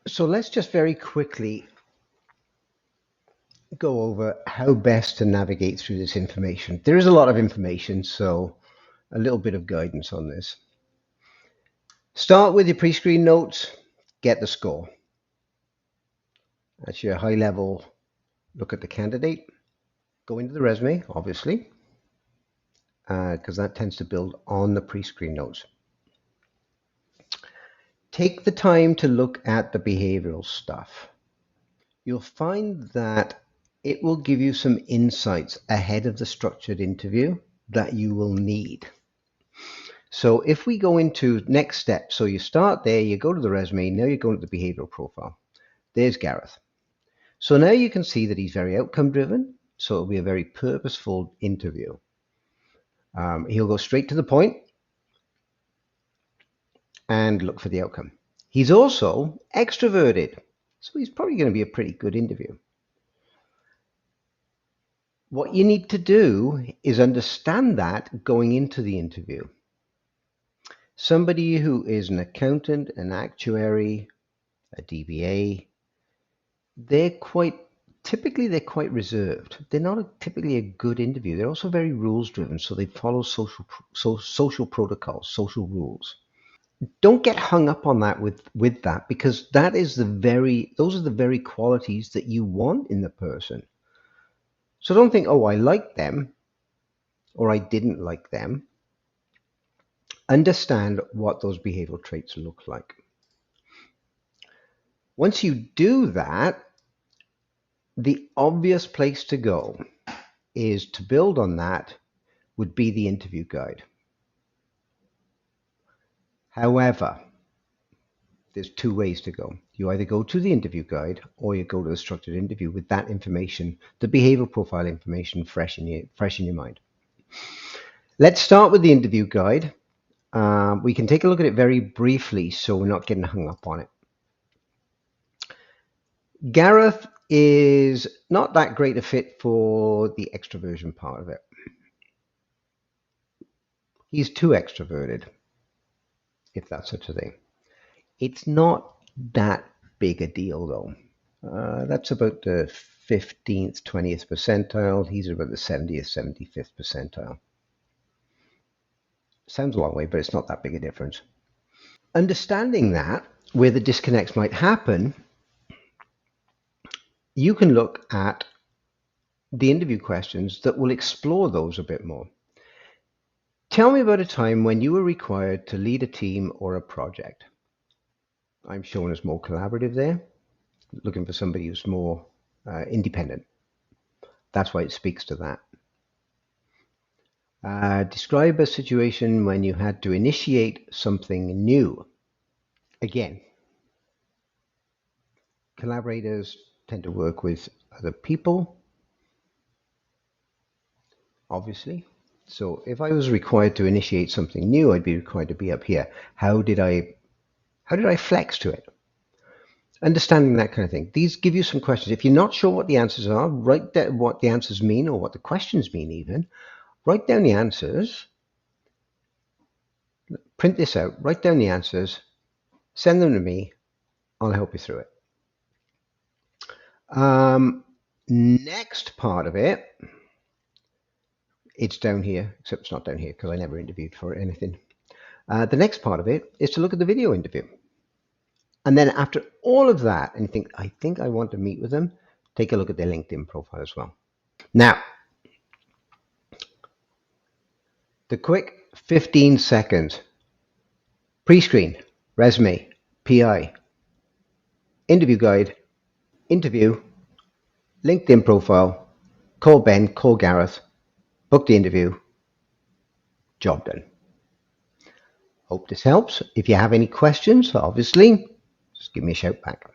So let's just very quickly go over how best to navigate through this information. There is a lot of information, so a little bit of guidance on this. Start with your pre-screen notes, get the score. That's your high level look at the candidate. Go into the resume, obviously, because that tends to build on the pre-screen notes. Take the time to look at the behavioral stuff. You'll find that it will give you some insights ahead of the structured interview that you will need. So if we go into next step, so you start there, you go to the resume, now you're going to the behavioral profile. There's Gareth. So now you can see that he's very outcome driven. So it'll be a very purposeful interview. He'll go straight to the point and look for the outcome. He's also extroverted. So he's probably going to be a pretty good interview. What you need to do is understand that going into the interview. Somebody who is an accountant, an actuary, a DBA, they're quite reserved. They're not typically a good interview. They're also very rules driven, so they follow social protocols, social rules. Don't get hung up on that with that, because those are the very qualities that you want in the person. So don't think, oh, I like them or I didn't like them. Understand what those behavioral traits look like. Once you do that, the obvious place to go is to build on that would be the interview guide. However, there's two ways to go. You either go to the interview guide or you go to the structured interview with that information, the behavioral profile information fresh in your mind. Let's start with the interview guide. We can take a look at it very briefly so we're not getting hung up on it. Gareth is not that great a fit for the extroversion part of it. He's too extroverted, if that's such a thing. It's not that big a deal, though. That's about the 15th, 20th percentile. He's about the 70th, 75th percentile. Sounds a long way, but it's not that big a difference. Understanding that, where the disconnects might happen, you can look at the interview questions that will explore those a bit more. Tell me about a time when you were required to lead a team or a project. I'm shown as more collaborative there, looking for somebody who's more independent. That's why it speaks to that. Describe a situation when you had to initiate something new. Again, collaborators tend to work with other people, obviously. So if I was required to initiate something new, I'd be required to be up here. How did I flex to it? Understanding that kind of thing. These give you some questions. If you're not sure what the answers are, write down what the answers mean or what the questions mean even. Write down the answers. Print this out. Write down the answers. Send them to me. I'll help you through it. Next part of it, it's down here, except it's not down here because I never interviewed for anything. The next part of it is to look at the video interview. And then after all of that, and you think, I think I want to meet with them, take a look at their LinkedIn profile as well. Now, the quick 15 seconds. Pre-screen, resume, PI, interview guide, interview, LinkedIn profile, call Ben, call Gareth, book the interview, job done. Hope this helps. If you have any questions, obviously, just give me a shout back.